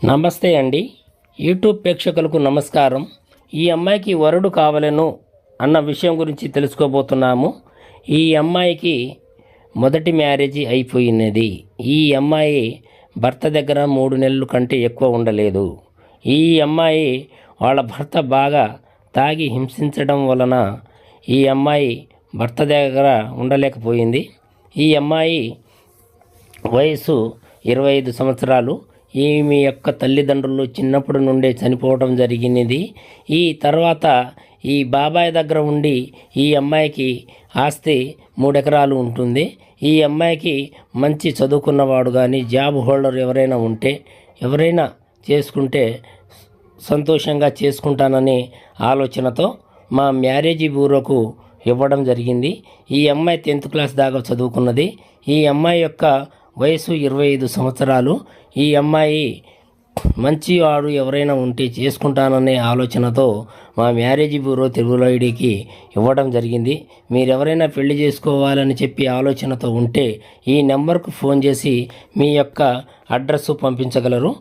నమస్తే అండి. యూట్యూబ్ ప్రేక్షకులకు నమస్కారం. ఈ అమ్మాయికి వరుడు కావాలను అన్న విషయం గురించి తెలుసుకోబోతున్నాము. ఈ అమ్మాయికి మొదటి మ్యారేజీ అయిపోయినది. ఈ అమ్మాయి భర్త దగ్గర 3 నెలల కంటే ఎక్కువ ఉండలేదు. ఈ అమ్మాయి వాళ్ళ భర్త బాగా తాగి హింసించడం వలన ఈ అమ్మాయి భర్త దగ్గర ఉండలేకపోయింది. ఈ అమ్మాయి వయసు 25 సంవత్సరాలు. ఈమె యొక్క తల్లిదండ్రులు చిన్నప్పటి నుండే చనిపోవడం జరిగినది. ఈ తర్వాత ఈ బాబాయ్ దగ్గర ఉండి ఈ అమ్మాయికి ఆస్తి 3 ఎకరాలు ఉంటుంది. ఈ అమ్మాయికి మంచి చదువుకున్నవాడు కానీ జాబ్ హోల్డర్ ఎవరైనా చేసుకుంటే సంతోషంగా చేసుకుంటానని ఆలోచనతో మా మ్యారేజీ బ్యూరోకు ఇవ్వడం జరిగింది. ఈ అమ్మాయి 10th క్లాస్ దాకా చదువుకున్నది. ఈ అమ్మాయి యొక్క వయసు 25 సంవత్సరాలు. ఈ అమ్మాయి మంచివాడు ఎవరైనా ఉంటే చేసుకుంటాననే ఆలోచనతో మా మ్యారేజ్ బ్యూరో తెలుగు ఐడికి ఇవ్వడం జరిగింది. మీరెవరైనా పెళ్లి చేసుకోవాలని చెప్పి ఆలోచనతో ఉంటే ఈ నెంబర్కు ఫోన్ చేసి మీ యొక్క అడ్రస్ పంపించగలరు.